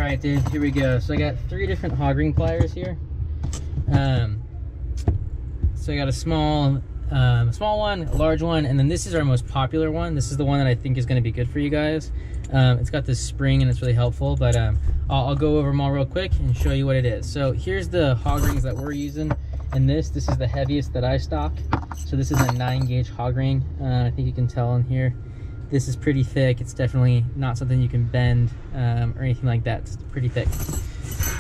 right, Dave, here we go. So I got 3 different hog ring pliers here. So I got a small one, a large one, and then this is our most popular one. This is the one that I think is going to be good for you guys. It's got this spring and it's really helpful, but I'll go over them all real quick and show you what it is. So here's the hog rings that we're using, and this is the heaviest that I stock. So this is a 9-gauge hog ring. I think you can tell in here. This is pretty thick. It's definitely not something you can bend or anything like that. It's pretty thick.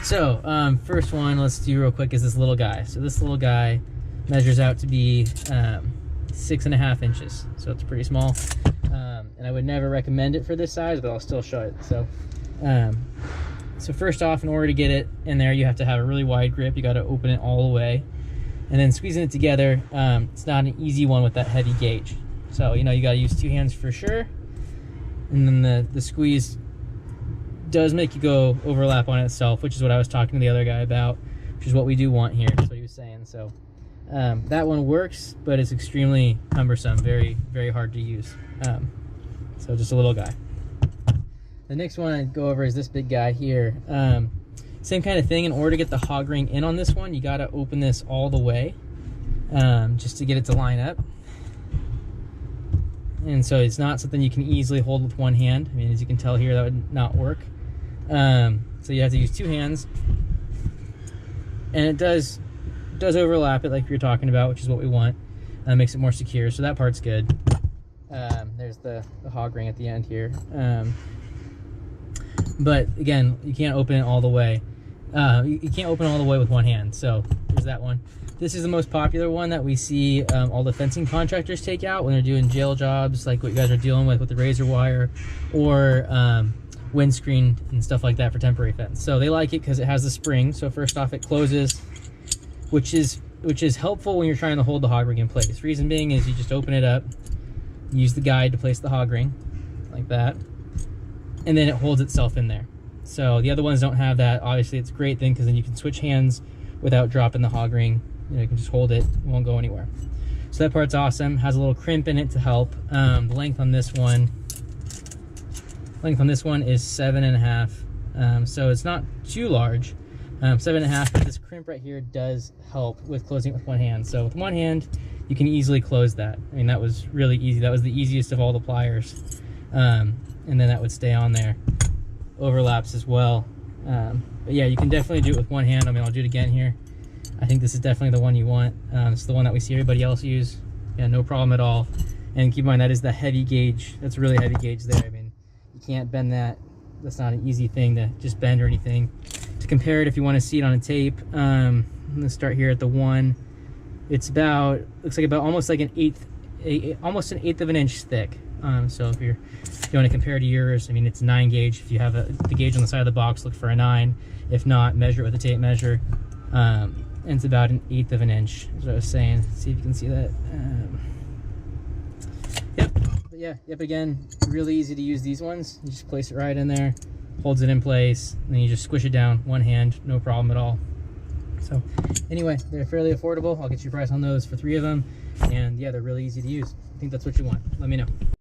So first one, let's do real quick, is this little guy. So this little guy measures out to be 6.5 inches. So it's pretty small. And I would never recommend it for this size, but I'll still show it. So first off, in order to get it in there, you have to have a really wide grip. You got to open it all the way. And then squeezing it together, it's not an easy one with that heavy gauge. So, you know, you got to use 2 hands for sure. And then the squeeze does make you go overlap on itself, which is what I was talking to the other guy about, which is what we do want here. That's what he was saying. So that one works, but it's extremely cumbersome, very, very hard to use. So just a little guy. The next one I'd go over is this big guy here. Same kind of thing. In order to get the hog ring in on this one, you got to open this all the way just to get it to line up. And so it's not something you can easily hold with one hand. I mean, as you can tell here, that would not work. So you have to use 2 hands. And it does overlap it like we were talking about, which is what we want. Makes it more secure, so that part's good. There's the hog ring at the end here. But again, you can't open it all the way. You can't open it all the way with one hand, so there's that one. This is the most popular one that we see all the fencing contractors take out when they're doing jail jobs, like what you guys are dealing with the razor wire, or windscreen and stuff like that for temporary fence. So they like it because it has the spring. So first off, it closes, which is helpful when you're trying to hold the hog ring in place. Reason being is you just open it up, use the guide to place the hog ring like that, and then it holds itself in there. So the other ones don't have that. Obviously it's a great thing because then you can switch hands without dropping the hog ring. You know, you can just hold it, it won't go anywhere. So that part's awesome. Has a little crimp in it to help. The length on this one is 7.5. So it's not too large. 7.5, but this crimp right here does help with closing it with one hand. So with one hand, you can easily close that. I mean, that was really easy. That was the easiest of all the pliers. And then that would stay on there. Overlaps as well. But yeah, you can definitely do it with one hand. I mean, I'll do it again here. I think this is definitely the one you want. It's the one that we see everybody else use. Yeah, no problem at all. And keep in mind, that is the heavy gauge. That's a really heavy gauge there. I mean, you can't bend that. That's not an easy thing to just bend or anything. To compare it, if you want to see it on a tape, I'm gonna start here at the 1. It's about, looks like about almost like almost an eighth of an inch thick. So if you want to compare to yours, I mean, it's 9 gauge. If you have the gauge on the side of the box, look for a 9. If not, measure it with a tape measure. And it's about an eighth of an inch, is what I was saying. Let's see if you can see that. Yep. But yeah, yep, again, really easy to use these ones. You just place it right in there, holds it in place, and then you just squish it down, one hand, no problem at all. So anyway, they're fairly affordable. I'll get you a price on those for 3 of them. And yeah, they're really easy to use. I think that's what you want. Let me know.